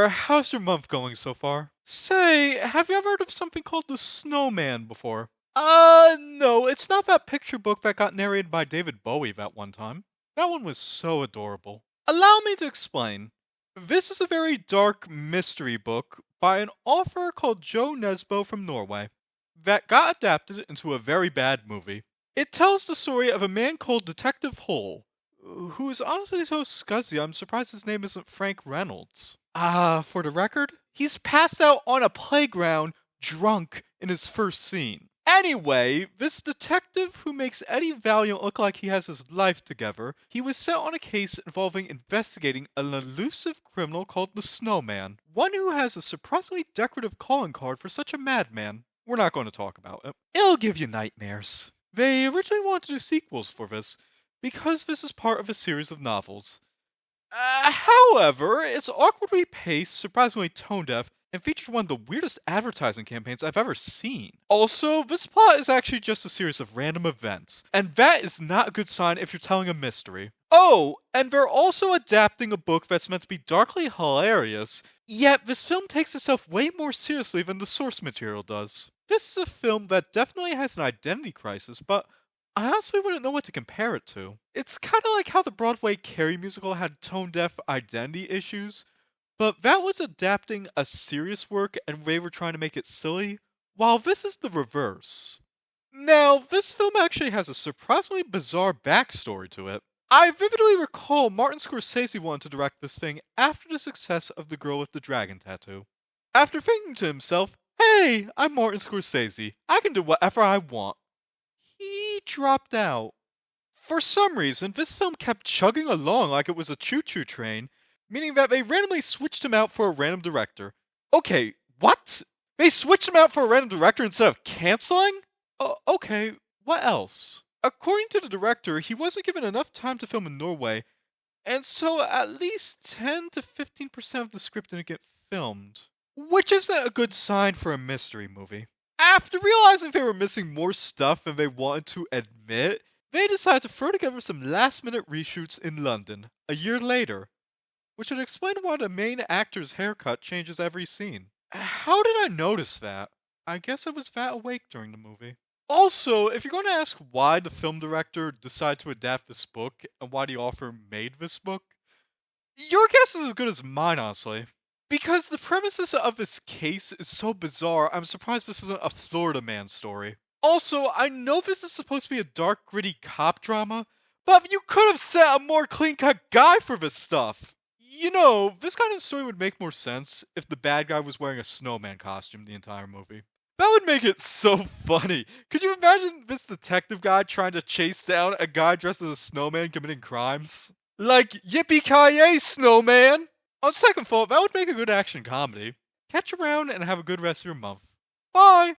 there, how's your month going so far? Say, have you ever heard of something called The Snowman before? No, it's not that picture book that got narrated by David Bowie that one time. That one was so adorable. Allow me to explain. This is a very dark mystery book by an author called Nesbø from Norway that got adapted into a very bad movie. It tells the story of a man called Detective Hull, who is honestly so scuzzy I'm surprised his name isn't Frank Reynolds. For the record, he's passed out on a playground, drunk, in his first scene. Anyway, this detective who makes Eddie Valiant look like he has his life together, he was sent on a case involving investigating an elusive criminal called the Snowman, one who has a surprisingly decorative calling card for such a madman. We're not going to talk about it. It'll give you nightmares. They originally wanted to do sequels for this, because this is part of a series of novels. However, it's awkwardly paced, surprisingly tone-deaf, and features one of the weirdest advertising campaigns I've ever seen. Also, this plot is actually just a series of random events, and that is not a good sign if you're telling a mystery. Oh, and they're also adapting a book that's meant to be darkly hilarious, yet this film takes itself way more seriously than the source material does. This is a film that definitely has an identity crisis, but I honestly wouldn't know what to compare it to. It's kinda like how the Broadway Carrie musical had tone-deaf identity issues, but that was adapting a serious work and they were trying to make it silly, while this is the reverse. Now, this film actually has a surprisingly bizarre backstory to it. I vividly recall Martin Scorsese wanted to direct this thing after the success of The Girl with the Dragon Tattoo. After thinking to himself, hey, I'm Martin Scorsese, I can do whatever I want. He dropped out. For some reason, this film kept chugging along like it was a choo-choo train, meaning that they randomly switched him out for a random director. Okay, what? They switched him out for a random director instead of canceling? Okay, what else? According to the director, he wasn't given enough time to film in Norway, and so at least 10 to 15% of the script didn't get filmed. Which isn't a good sign for a mystery movie. After realizing they were missing more stuff than they wanted to admit, they decided to throw together some last-minute reshoots in London, a year later, which would explain why the main actor's haircut changes every scene. How did I notice that? I guess I was that awake during the movie. Also, if you're going to ask why the film director decided to adapt this book and why the author made this book, your guess is as good as mine, honestly. Because the premises of this case is so bizarre, I'm surprised this isn't a Florida Man story. Also, I know this is supposed to be a dark, gritty cop drama, but you could have set a more clean-cut guy for this stuff. You know, this kind of story would make more sense if the bad guy was wearing a snowman costume the entire movie. That would make it so funny. Could you imagine this detective guy trying to chase down a guy dressed as a snowman committing crimes? Like, yippee-ki-yay, snowman! On second thought, that would make a good action comedy. Catch you around and have a good rest of your month. Bye!